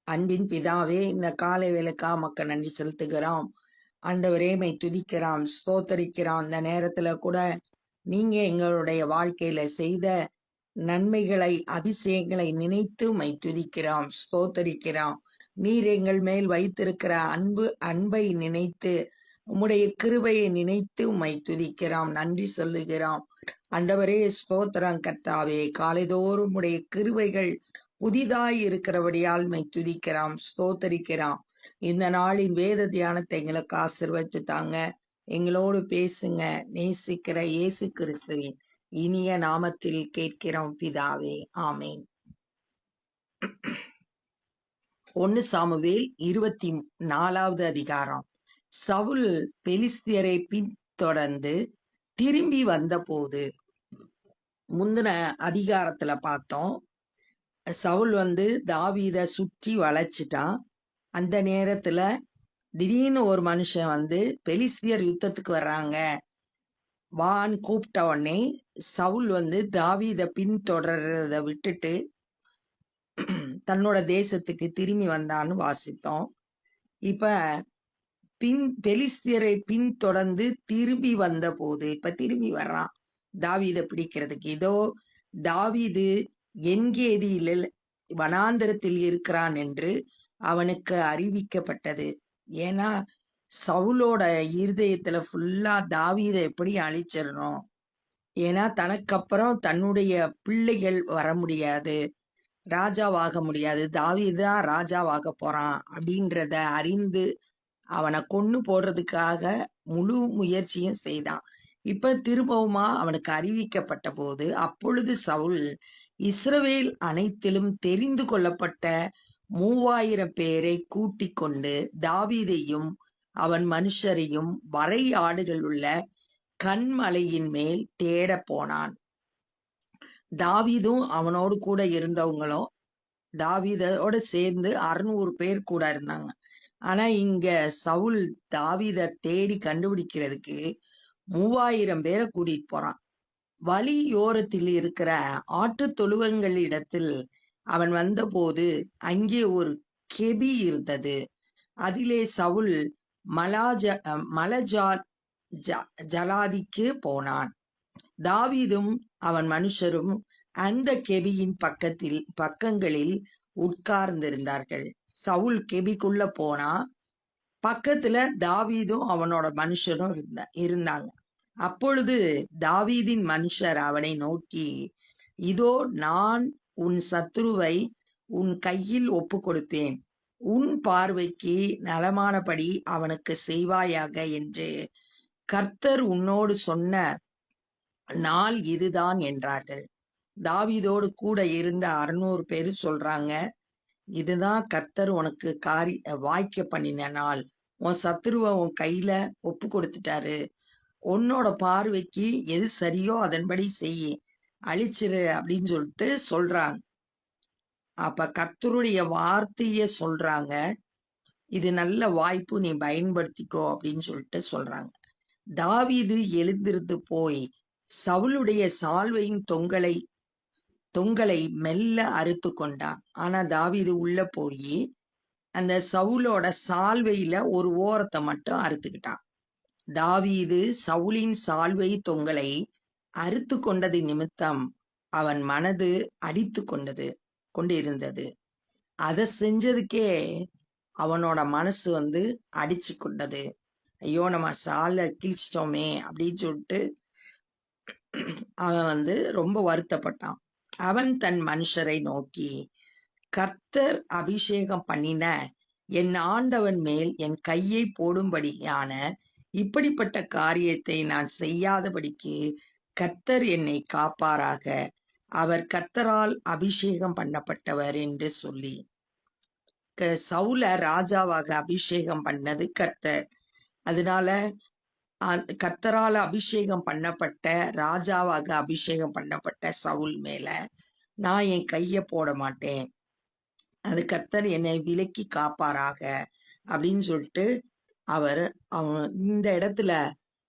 அன்பின் பிதாவே, இந்த காலை வேளைக்கா மக்க நன்றி செலுத்துகிறோம். ஆண்டவரே, மை துதிக்கிறோம், ஸ்தோத்தரிக்கிறோம். இந்த நேரத்துல கூட நீங்க எங்களுடைய வாழ்க்கையில செய்த நன்மைகளை, அதிசயங்களை நினைத்து மை துதிக்கிறோம், ஸ்தோத்தரிக்கிறோம். நீர் எங்கள் மேல் வைத்திருக்கிற அன்பை நினைத்து, உம்முடைய கிருபையை நினைத்து உம்மை துதிக்கிறோம், நன்றி சொல்லுகிறோம். ஆண்டவரே, ஸ்தோத்திரம் கர்த்தாவே. காலைதோறும் உம்முடைய கிருபைகள் புதிதாய் இருக்கிறபடியால் மை துதிக்கிறோம், ஸ்தோத்தரிக்கிறோம். இந்த நாளின் வேத தியானத்தை எங்களுக்கு ஆசீர்வதித்து தாங்க. எங்களோடு பேசுங்க. நேசிக்கிற இயேசு கிறிஸ்துவின் இனிய நாமத்தில் கேட்கிறோம் பிதாவே, ஆமேன். 1 சாமுவேல் 24வது அதிகாரம். சவுல் பெலிஸ்தியரை பின்தொடர்ந்து திரும்பி வந்தபோது, முந்தின அதிகாரத்துல பார்த்தோம், சவுல் தாவீத சுற்றி வளைச்சிட்டான். அந்த நேரத்துல திடீர்னு ஒரு மனுஷன் பெலிஸ்தியர் யுத்தத்துக்கு வர்றாங்க வான்னு கூப்பிட்ட உடனே சவுல் தாவீத பின்தொடர்றத விட்டுட்டு தன்னோட தேசத்துக்கு திரும்பி வந்தான்னு வாசித்தோம். இப்ப பெலிஸ்தியரை பின்தொடர்ந்து திரும்பி வந்த போது, இப்ப திரும்பி வர்றான் தாவீத பிடிக்கிறதுக்கு. இதோ தாவீது என்கேதியில் வனாந்தரத்தில் இருக்கிறான் என்று அவனுக்கு அறிவிக்கப்பட்டது. ஏன்னா சவுலோட இருதயத்துல ஃபுல்லா தாவீதை எப்படி அழிச்சிடணும், ஏன்னா தனக்கப்புறம் தன்னுடைய பிள்ளைகள் வர முடியாது, ராஜாவாக முடியாது, தாவீது தான் ராஜாவாக போறான் அப்படின்றத அறிந்து அவனை கொன்னு போடுறதுக்காக முழு முயற்சியும் செய்தான். இப்ப திரும்பவுமா அவனுக்கு அறிவிக்கப்பட்ட போது, அப்பொழுது சவுல் இஸ்ரவேல் அனைத்திலும் தெரிந்து கொள்ளப்பட்ட 3000 பேரை கூட்டிக் கொண்டு தாவீதையும் அவன் மனுஷரையும் வரை ஆடுகள் உள்ள கண்மலையின் மேல் தேட போனான். தாவீதும் அவனோடு கூட இருந்தவங்களும் தாவீதோட சேர்ந்து 600 பேர் கூட இருந்தாங்க. ஆனா இங்க சவுல் தாவீத தேடி கண்டுபிடிக்கிறதுக்கு 3000 பேரை கூட்டிட்டு போறான். வழியோரத்தில் இருக்கிற ஆட்டு தொழுவங்களிடத்தில் அவன் வந்தபோது அங்கே ஒரு கெபி இருந்தது. அதிலே சவுல் ஜலாதிக்கு போனான். தாவீதும் அவன் மனுஷரும் அந்த கெபியின் பக்கங்களில் உட்கார்ந்திருந்தார்கள். சவுல் கெபிக்குள்ள போனா பக்கத்துல தாவீதும் அவனோட மனுஷரும் இருந்தாங்க. அப்பொழுது தாவீதின் மனுஷர் அவனை நோக்கி, இதோ நான் உன் சத்துருவை உன் கையில் ஒப்பு கொடுத்தேன், உன் பார்வைக்கு நலமானபடி அவனுக்கு செய்வாயாக என்று கர்த்தர் உன்னோடு சொன்ன நாள் இதுதான் என்றார்கள். தாவீதோடு கூட இருந்த 600 பேரு சொல்றாங்க, இதுதான் கர்த்தர் உனக்கு வாய்க்க பண்ணின நாள், உன் சத்துருவை உன் கையில ஒப்பு கொடுத்துட்டாரு, உன்னோட பார்வைக்கு எது சரியோ அதன்படி செய், அழிச்சிரு அப்படின்னு சொல்லிட்டு சொல்றாங்க. அப்ப கர்த்தருடைய வார்த்தைய சொல்றாங்க, இது நல்ல வாய்ப்பு, நீ பயன்படுத்திக்கோ அப்படின்னு சொல்லிட்டு சொல்றாங்க. தாவீது எழுந்திருந்து போய் சவுளுடைய சால்வையின் தொங்கலை மெல்ல அறுத்து கொண்டான். ஆனா தாவீது உள்ள போய் அந்த சவுலோட சால்வையில ஒரு ஓரத்தை மட்டும் அறுத்துக்கிட்டான். தாவீது சவுலின் சால்வை தொங்கலை அறுத்து கொண்டது நிமித்தம் அவன் மனது அடித்து கொண்டிருந்தது. அதை செஞ்சதுக்கே அவனோட மனசு அடிச்சு கொண்டது. ஐயோ, நம்ம சாலை கிழிச்சிட்டோமே அப்படின்னு சொல்லிட்டு அவன் ரொம்ப வருத்தப்பட்டான். அவன் தன் மனுஷரை நோக்கி, கர்த்தர் அபிஷேகம் பண்ணின என் ஆண்டவன் மேல் என் கையை போடும்படியான இப்படிப்பட்ட காரியத்தை நான் செய்யாதபடிக்கு கர்த்தர் என்னை காப்பாராக, அவர் கர்த்தரால் அபிஷேகம் பண்ணப்பட்டவர் என்று சொல்லி. சவுல ராஜாவாக அபிஷேகம் பண்ணது கர்த்தர். அதனால கர்த்தரால் அபிஷேகம் பண்ணப்பட்ட ராஜாவாக அபிஷேகம் பண்ணப்பட்ட சவுல் மேல நான் என் கைய போட மாட்டேன், அது கர்த்தர் என்னை விலக்கி காப்பாராக அப்படின்னு சொல்லிட்டு அவன் இந்த இடத்துல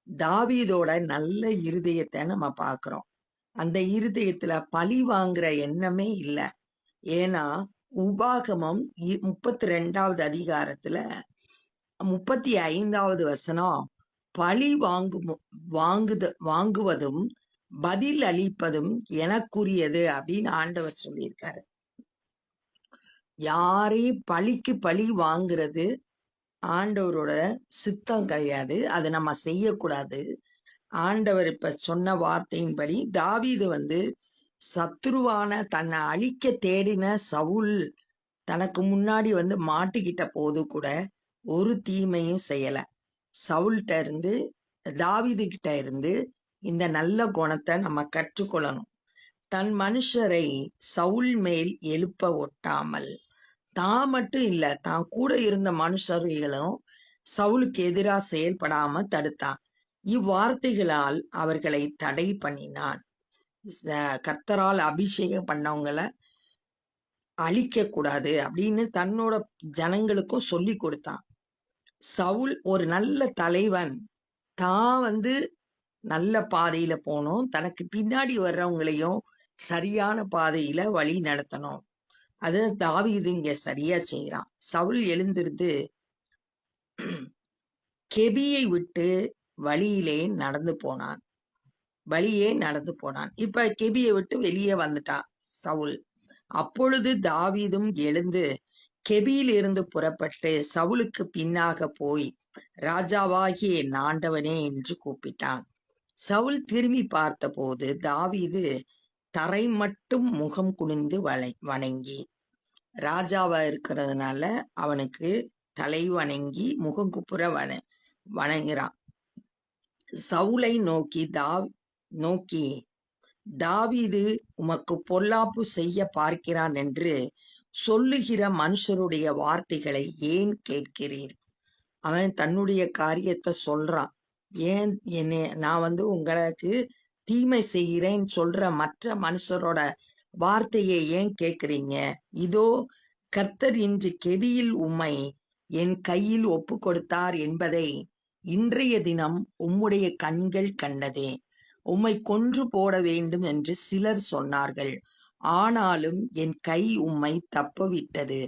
தாவீதோட நல்ல இருதயத்தை நம்ம பார்க்கிறோம். அந்த இருதயத்துல பழி வாங்குற எண்ணமே இல்லை. ஏன்னா உபாகமம் 32வது அதிகாரத்துல 35வது வசனம், பழி வாங்குவதும் பதில் அளிப்பதும் எனக்குரியது அப்படின்னு ஆண்டவர் சொல்லியிருக்காரு. யாரையும் பழிக்கு பழி வாங்குறது ஆண்டவரோட சித்தம் கிடையாது. அதை நம்ம செய்யக்கூடாது. ஆண்டவர் இப்ப சொன்ன வார்த்தையின்படி தாவீது சத்துருவான தன்னை அழிக்க தேடின சவுல் தனக்கு முன்னாடி மாட்டிக்கிட்ட போது கூட ஒரு தீமையும் செய்யல. சவுல்கிட்ட இருந்து தாவீது கிட்ட இருந்து இந்த நல்ல குணத்தை நம்ம கற்றுக்கொள்ளணும். தன் மனுஷரை சவுல் மேல் எழுப்ப ஒட்டாமல், தான் மட்டும் இல்ல தான் கூட இருந்த மனுஷர்களும் சவுலுக்கு எதிராக செயல்படாம தடுத்தான். இவ்வார்த்தைகளால் அவர்களை தடை பண்ணினான். கர்த்தரால் அபிஷேகம் பண்ணவங்களை அழிக்க கூடாது அப்படின்னு தன்னோட ஜனங்களுக்கும் சொல்லி கொடுத்தான். சவுல் ஒரு நல்ல தலைவன், தான் நல்ல பாதையில போகணும், தனக்கு பின்னாடி வர்றவங்களையும் சரியான பாதையில வழி நடத்தணும். அது தாவீது இங்க சரியா செய்யறான். சவுல் எழுந்திருந்து கெபியை விட்டு வழியே நடந்து போனான். இப்ப கெபியை விட்டு வெளியே வந்துட்டான் சவுல். அப்பொழுது தாவீதும் எழுந்து கெபியில் இருந்து புறப்பட்டு சவுலுக்கு பின்னாக போய் ராஜாவாகிய என் ஆண்டவனே என்று கூப்பிட்டான். சவுல் திரும்பி பார்த்த போது தாவீது தரை மட்டும் முகம் குனிந்து வணங்கி, ராஜாவா இருக்கிறதுனால அவனுக்கு தலை வணங்கி முகம் குப்புற வணங்குறான். சவுலை நோக்கி தாவீது உமக்கு பொல்லாப்பு செய்ய பார்க்கிறான் என்று சொல்லுகிற மனுஷருடைய வார்த்தைகளை ஏன் கேட்கிறீர்? அவன் தன்னுடைய காரியத்தை சொல்றான். ஏன் நான் உங்களுக்கு தீமை செய்கிறேன் சொல்ற மற்ற மனுஷரோட வார்த்தையை ஏன் கேட்கிறீங்க? இதோ கர்த்தர் இன்று கெபியில் உம்மை என் கையில் ஒப்பு கொடுத்தார் என்பதை இன்றைய தினம் உம்முடைய கண்கள் கண்டதே. உம்மை கொன்று போட வேண்டும் என்று சிலர் சொன்னார்கள். ஆனாலும் என் கை உம்மை தப்பவிட்டது.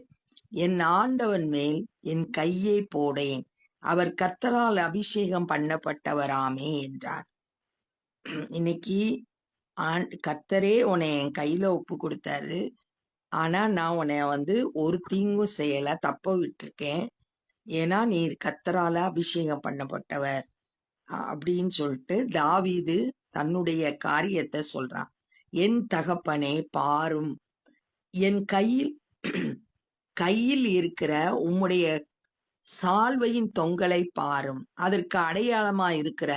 என் ஆண்டவன் மேல் என் கையை போடேன். அவர் கர்த்தரால் அபிஷேகம் பண்ணப்பட்டவராமே என்றார். இன்னைக்கு கர்த்தரே உன்னை என் கையில ஒப்பு கொடுத்தாரு. ஆனா நான் உன்னை ஒரு தீங்கும் செய்யல, தப்ப விட்டுருக்கேன். ஏன்னா நீர் கர்த்தரால அபிஷேகம் பண்ணப்பட்டவர் அப்படின்னு சொல்லிட்டு தாவீது தன்னுடைய காரியத்தை சொல்றான். என் தகப்பனே பாரும், என் கையில் இருக்கிற உம்முடைய சால்வையின் தொங்கலை பாரும். அதற்கு அடையாளமா இருக்கிற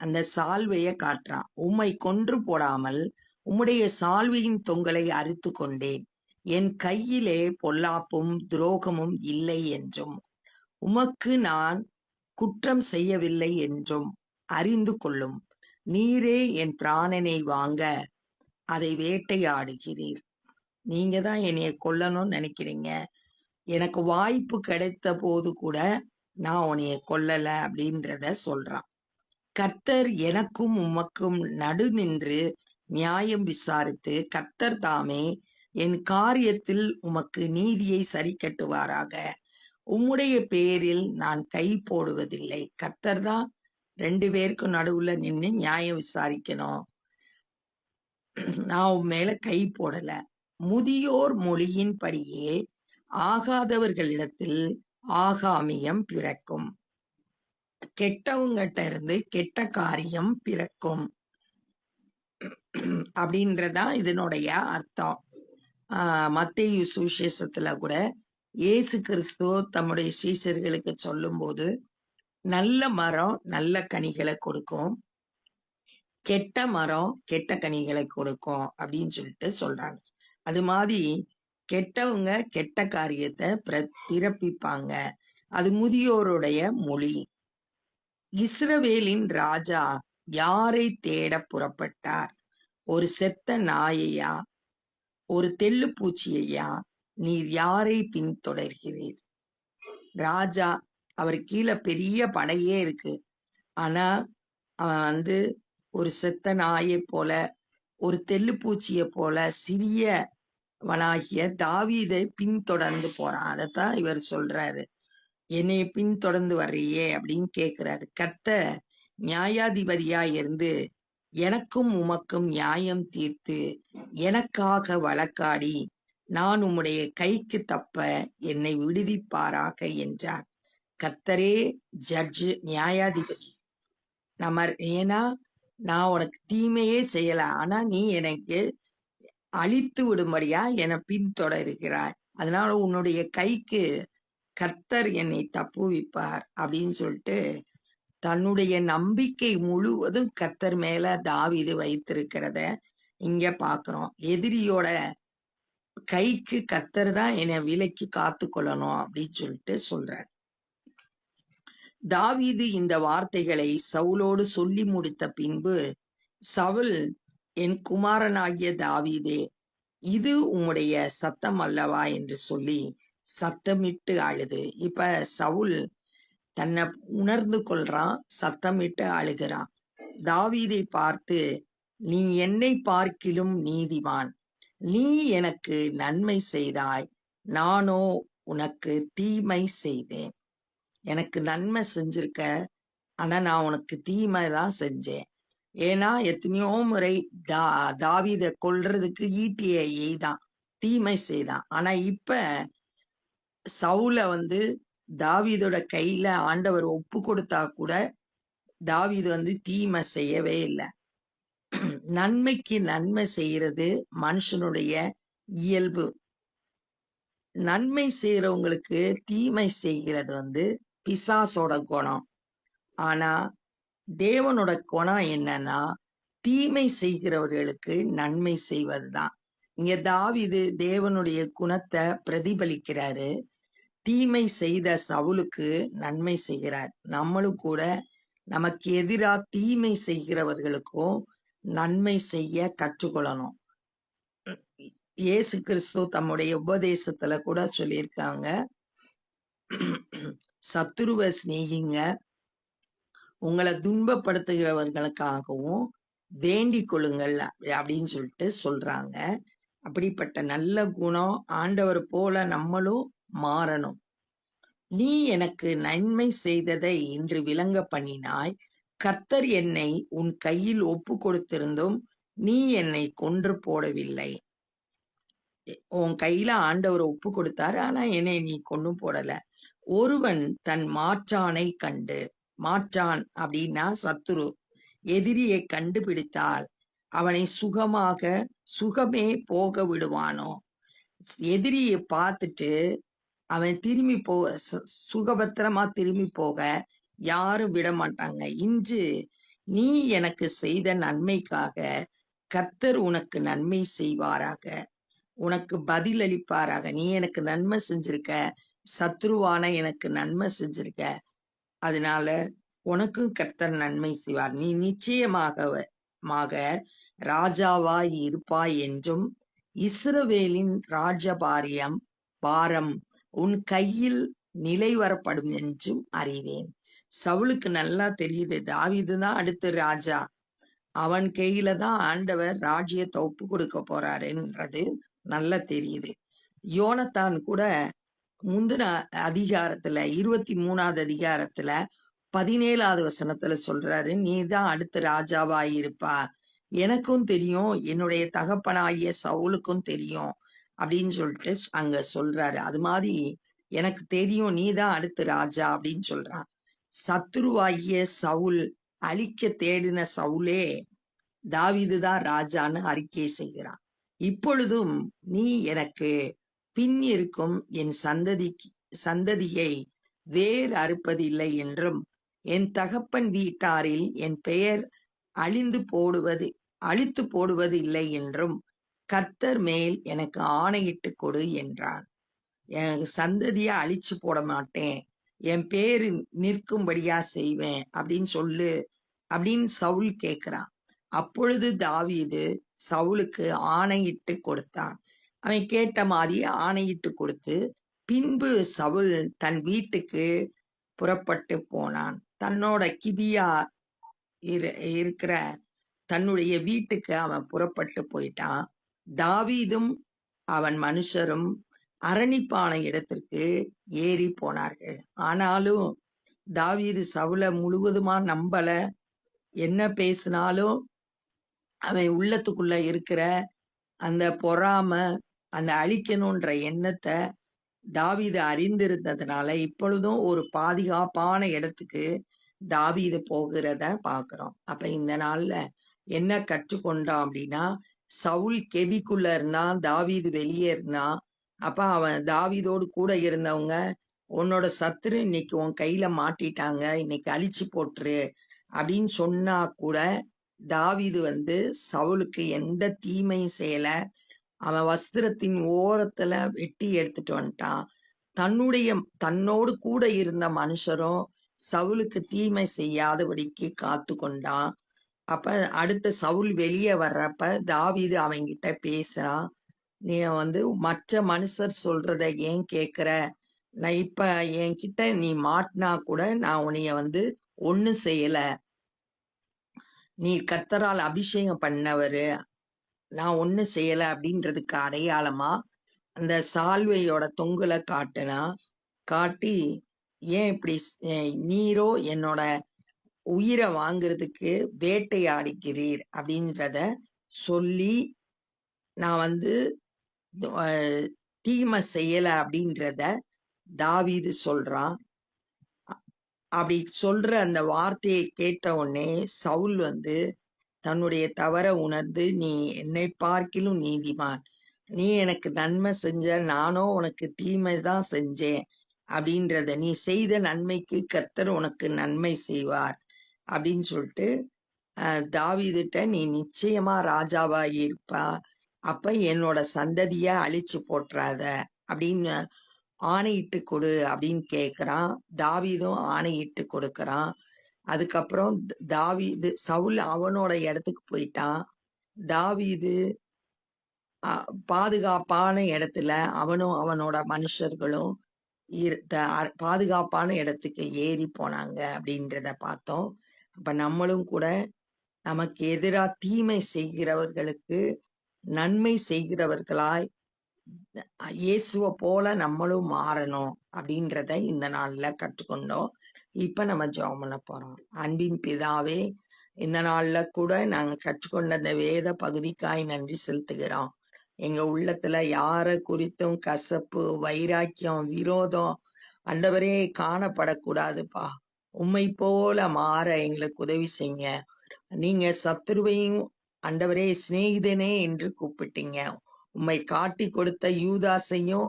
அந்த சால்வையை காட்டுறான். உம்மை கொன்று போடாமல் உம்முடைய சால்வையின் தொங்கலை அறுத்து கொண்டேன். என் கையிலே பொல்லாப்பும் துரோகமும் இல்லை என்றும் உமக்கு நான் குற்றம் செய்யவில்லை என்றும் அறிந்து கொள்ளும். நீரே என் பிராணனை வாங்க அதை வேட்டையாடுகிறீர். நீங்க தான் என்னைய கொல்லணும்னு நினைக்கிறீங்க. எனக்கு வாய்ப்பு கிடைத்த போது கூட நான் உன்னைய கொல்லல அப்படின்றத சொல்றான். கர்த்தர் எனக்கும் உமக்கும் நடு நின்று நியாயம் விசாரித்து கர்த்தர் தாமே என் காரியத்தில் உமக்கு நீதியை சரி கட்டுவாராக. உம்முடைய பேரில் நான் கை போடுவதில்லை. கர்த்தர் தான் 2 பேருக்கும் நடுவுல நின்று நியாயம் விசாரிக்கணும். நான் உன் மேல கை போடல. முதியோர் மொழியின்படியே ஆகாதவர்களிடத்தில் ஆகாமியம் பிறக்கும். கெட்டவங்கிட்ட இருந்து கெட்ட காரியம் பிறக்கும் அப்படின்றதான் இதனுடைய அர்த்தம். மத்தேயு சுவிசேஷத்துல கூட இயேசு கிறிஸ்து தம்முடைய சீஷர்களுக்கு சொல்லும் போது, நல்ல மரம் நல்ல கனிகளை கொடுக்கும், கெட்ட மரம் கெட்ட கனிகளை கொடுக்கும் அப்படின்னு சொல்லிட்டு சொல்றாங்க. அது மாதிரி கெட்டவங்க கெட்ட காரியத்தை பிறப்பிப்பாங்க. அது முதியோருடைய மொழி. இஸ்ரவேலின் ராஜா யாரை தேட புறப்பட்டார்? ஒரு செத்த நாயையா, ஒரு தெள்ளு பூச்சியையா? நீர் யாரை பின்தொடர்கிறீர்? ராஜா, அவர் கீழே பெரிய படையே இருக்கு. ஆனா அவன் ஒரு செத்த நாயை போல, ஒரு தெள்ளு பூச்சியை போல, சிறிய வனாகிய தாவீதை பின்தொடர்ந்து போறான். அதைத்தான் இவர் சொல்றாரு. என்னைய பின்தொடர்ந்து வர்றியே அப்படின்னு கேட்கிறாரு. கர்த்தர் நியாயாதிபதியாய் இருந்து எனக்கும் உமக்கும் நியாயம் தீர்த்து எனக்காக வழக்காடி நான் உம்முடைய கைக்கு தப்ப என்னை விடுவிப்பாராக என்றார். கர்த்தரே ஜட்ஜு, நியாயாதிபதி. ஏன்னா நான் உனக்கு தீமையே செய்யல, ஆனா நீ எனக்கு அழித்து விடும்படியா என்னை பின்தொடர்கிறாய். அதனால உன்னுடைய கைக்கு கர்த்தர் என்னை தப்புவிப்பார் அப்படின்னு சொல்லிட்டு தன்னுடைய நம்பிக்கை முழுவதும் கர்த்தர் மேல தாவீது வைத்திருக்கிறத இங்க பாக்குறோம். எதிரியோட கைக்கு கர்த்தர் தான் என்னை விலைக்கு காத்து கொள்ளணும் அப்படின்னு சொல்லிட்டு சொல்றார். தாவீது இந்த வார்த்தைகளை சவுலோடு சொல்லி முடித்த பின்பு, சவுல், என் குமாரனாகிய தாவீதே, இது உம்முடைய சத்தம் அல்லவா என்று சொல்லி சத்தமிட்டு அழுது. இப்ப சவுல் தன்னை உணர்ந்து கொள்றான், சத்தமிட்டு அழுகிறான். தாவீதை பார்த்து, நீ என்னை பார்க்கிலும் நீதிமான், நீ எனக்கு நன்மை செய்தாய், நானோ உனக்கு தீமை செய்தேன். எனக்கு நன்மை செஞ்சிருக்க, ஆனா நான் உனக்கு தீமை தான் செஞ்சேன். ஏன்னா எத்தனையோ முறை தாவீதை கொல்றதுக்கு ஈட்டியை எய்தான், தீமை செய்தான். ஆனா இப்ப சவுல தாவீதோட கையில ஆண்டவர் ஒப்பு கொடுத்தா கூட தாவீது தீமை செய்யவே இல்லை. நன்மைக்கு நன்மை செய்யறது மனுஷனுடைய இயல்பு. நன்மை செய்யறவங்களுக்கு தீமை செய்கிறது பிசாசோட குணம். ஆனா தேவனோட குணம் என்னன்னா தீமை செய்கிறவர்களுக்கு நன்மை செய்வதுதான். இங்க தாவீது தேவனுடைய குணத்தை பிரதிபலிக்கிறாரு. தீமை செய்த சவுலுக்கு நன்மை செய்கிறார். நம்மளும் கூட நமக்கு எதிரா தீமை செய்கிறவர்களுக்கும் நன்மை செய்ய கற்றுக்கொள்ளணும். இயேசு கிறிஸ்து தம்முடைய உபதேசத்துல கூட சொல்லியிருக்காங்க, சத்துருவ சிநேகிங்க, உங்களை துன்பப்படுத்துகிறவர்களுக்காகவும் வேண்டிக் கொள்ளுங்கள் அப்படின்னு சொல்லிட்டு சொல்றாங்க. அப்படிப்பட்ட நல்ல குணம் ஆண்டவர் போல நம்மளும் மாறணும். நீ எனக்கு நன்மை செய்ததை இன்று விளங்க பண்ணினாய், கர்த்தர் என்னை உன் கையில் ஒப்பு கொடுத்திருந்தும் நீ என்னை கொன்று போடவில்லை. உன் கையில ஆண்டவர் ஒப்பு கொடுத்தாரு, ஆனா என்னை நீ கொண்டு போடல. ஒருவன் தன் மாற்றானை கண்டு, மாற்றான் அப்படின்னா சத்துரு, எதிரியை கண்டுபிடித்தால் அவனை சுகமே போக விடுவானோ? எதிரியை பார்த்துட்டு அவன் திரும்பி சுகபத்திரமா திரும்பி போக யாரும் விட மாட்டாங்க. இன்று நீ எனக்கு செய்த நன்மைக்காக கர்த்தர் உனக்கு நன்மை செய்வாராக, உனக்கு பதில் அளிப்பாராக. நீ எனக்கு நன்மை செஞ்சிருக்க, சத்ருவான எனக்கு நன்மை செஞ்சிருக்க, அதனால உனக்கும் கர்த்தர் நன்மை செய்வார். நீ நிச்சயமாக ராஜாவாய் இருப்பாய் என்றும் இஸ்ரவேலின் பாரம் உன் கையில் நிலை வரப்படும் என்றும் அறிவேன். சவுலுக்கு நல்லா தெரியுது, தாவீதுதான் அடுத்த ராஜா, அவன் கையில தான் ஆண்டவர் ராஜ்யத்தை ஒப்பு கொடுக்க போறாருன்றது நல்லா தெரியுது. யோனத்தான் கூட முந்தின அதிகாரத்துல 23வது அதிகாரத்துல 17வது வசனத்துல சொல்றாரு, நீ தான் அடுத்த ராஜாவாய் இருப்பா, எனக்கும் தெரியும், என்னுடைய தகப்பனாகிய சவுலுக்கும் தெரியும் அப்படின்னு சொல்லிட்டு அங்க சொல்றாரு. அது மாதிரி எனக்கு தெரியும் நீதான் அடுத்த ராஜா அப்படின்னு சொல்றான். சத்துருவாகிய சவுல் அழிக்க தேடின சவுலே தாவீதுதான் ராஜான்னு அறிக்கை செய்கிறான். இப்பொழுதும் நீ எனக்கு பின் இருக்கும் என் சந்ததியை வேர் அறுப்பதில்லை என்றும் என் தகப்பன் வீட்டாரில் என் பெயர் அழித்து போடுவது இல்லை என்றும் கர்த்தர் மேல் எனக்கு ஆணையிட்டு கொடு என்றான். என் சந்ததிய அழிச்சு போட மாட்டேன், என் பேரு நிற்கும்படியா செய்வேன் அப்படின்னு சொல்லு அப்படின்னு சவுல் கேட்கிறான். அப்பொழுது தாவீது சவுலுக்கு ஆணையிட்டு கொடுத்தான். அவன் கேட்ட மாதிரி ஆணையிட்டு கொடுத்து பின்பு சவுல் தன் வீட்டுக்கு புறப்பட்டு போனான். தன்னோட கிபியா இருக்கிற தன்னுடைய வீட்டுக்கு அவன் புறப்பட்டு போயிட்டான். தாவீதும் அவன் மனுஷரும் அரணிப்பான இடத்திற்கு ஏறி போனார்கள். ஆனாலும் தாவீது சவுல முழுவதுமா நம்பல. என்ன பேசினாலும் அவன் உள்ளத்துக்குள்ள இருக்கிற அந்த பொறாம, அந்த அழிக்கணுன்ற எண்ணத்தை தாவீது அறிந்திருந்ததுனால இப்பொழுதும் ஒரு பாதுகாப்பான இடத்துக்கு தாவீது போகிறத பார்க்கிறோம். அப்ப இந்த நாள்ல என்ன கற்றுக்கொண்டான் அப்படின்னா, சவுல் கெபிக்குள்ள இருந்தான், தாவீது வெளியே இருந்தான். அப்ப அவன் தாவீதோடு கூட இருந்தவங்க, உன்னோட சத்துரு இன்னைக்கு உன் கையில மாட்டிட்டாங்க, இன்னைக்கு அழிச்சு போட்டுரு அப்படின்னு சொன்னா கூட தாவீது சவுலுக்கு எந்த தீமையும் செய்யல. அவன் வஸ்திரத்தின் ஓரத்துல வெட்டி எடுத்துட்டு வந்துட்டான். தன்னோடு கூட இருந்த மனுஷரும் சவுலுக்கு தீமை செய்யாதபடிக்கு காத்து கொண்டான். அப்ப அடுத்த சவுல் வெளியே வர்றப்ப தாவீது அவங்கிட்ட பேசுறான். நீ மற்ற மனுஷர் சொல்றத ஏன் கேக்குற? நான் இப்ப என்கிட்ட நீ மாட்டினா கூட நான் உன்னைய ஒண்ணும் செய்யல. நீ கர்த்தரால் அபிஷேகம் பண்ணவரு, நான் ஒண்ணும் செய்யல அப்படின்றதுக்கு அடையாளமா அந்த சால்வையோட தொங்கலை காட்டி, ஏன் இப்படி நீரோ என்னோட உயிரை வாங்குறதுக்கு வேட்டையாடிக்கிறீர் அப்படின்றத சொல்லி, நான் தீமை செய்யல அப்படின்றத தாவீது சொல்றான். அப்படி சொல்ற அந்த வார்த்தையை கேட்ட உடனே சவுல் தன்னுடைய தவற உணர்ந்து, நீ என்னை பார்க்கிலும் நீதிமான், நீ எனக்கு நன்மை செஞ்ச, நானோ உனக்கு தீமை தான் செஞ்சேன் அப்படின்றத, நீ செய்த நன்மைக்கு கர்த்தர் உனக்கு நன்மை செய்வார் அப்படின்னு சொல்லிட்டு தாவீதுட்ட, நீ நிச்சயமா ராஜாவா இருப்பா, அப்ப என்னோட சந்ததிய அழிச்சு போட்டுறாத அப்படின்னு ஆணையிட்டு கொடு அப்படின்னு கேக்குறான். தாவீதும் ஆணையிட்டு கொடுக்கறான். அதுக்கப்புறம் சவுல் அவனோட இடத்துக்கு போயிட்டான். தாவீது பாதுகாப்பான இடத்துல அவனும் அவனோட மனுஷர்களும் பாதுகாப்பான இடத்துக்கு ஏறி போனாங்க அப்படின்றத பார்த்தோம். அப்ப நம்மளும் கூட நமக்கு எதிரா தீமை செய்கிறவர்களுக்கு நன்மை செய்கிறவர்களாய் இயேசுவை போல நம்மளும் மாறணும் அப்படின்றத இந்த நாள்ல கற்றுக்கொண்டோம். இப்ப நம்ம ஜெபம் பண்ண போறோம். அன்பின் பிதாவே, இந்த நாள்ல கூட நாங்க கற்றுக்கொண்ட அந்த வேத பகுதிக்காய் நன்றி செலுத்துகிறோம். எங்க உள்ளத்துல யார குறித்தும் கசப்பு, வைராக்கியம், விரோதம் ஆண்டவரே காணப்படக்கூடாதுப்பா. உம்மை போல மாற எங்களுக்கு உதவி செய்யுங்க. நீங்க சத்துருவையும் ஆண்டவரே சிநேகிதனே என்று கூப்பிட்டீங்க. உம்மை காட்டி கொடுத்த யூதாசையும்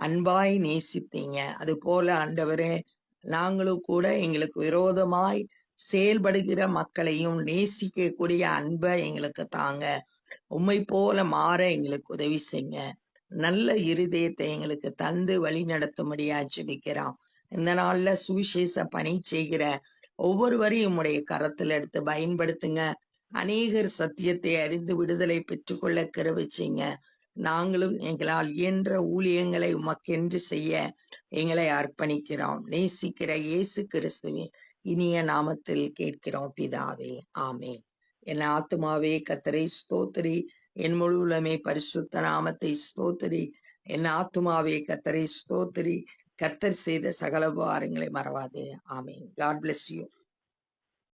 அன்பாய் நேசித்தீங்க. அது போல ஆண்டவரே, நாங்களும் கூட எங்களுக்கு விரோதமாய் செயல்படுகிற மக்களையும் நேசிக்கக்கூடிய அன்பை எங்களுக்கு தாங்க. உம்மை போல மாற எங்களுக்கு உதவி செய்யுங்க. நல்ல இருதயத்தை எங்களுக்கு தந்து வழி நடத்தும்படியா ஜெபிக்கிறோம். இந்த நாள்ல சுவிசேஷ பணி செய்கிற ஒவ்வொருவரையும் உம்முடைய கரத்தில் எடுத்து பயன்படுத்துங்க. அநேகர் சத்தியத்தை அறிந்து விடுதலை பெற்றுக்கொள்ள கிருபை செய்யுங்க. நாங்களும் எங்களால் இயன்ற ஊழியங்களை உமக்கென்று செய்ய எங்களை அர்ப்பணிக்கிறோம். நேசிக்கிற இயேசு கிறிஸ்துவின் இனிய நாமத்தில் கேட்கிறோம் பிதாவே, ஆமென். என் ஆத்துமாவே கர்த்தரை ஸ்தோத்திரி, என் முழு உள்ளமே பரிசுத்த நாமத்தை ஸ்தோத்திரி. என் ஆத்துமாவே கர்த்தரை ஸ்தோத்திரி, கர்த்தர் செய்த சகல உபகாரங்களை மறவாதே. ஆமென். God bless you.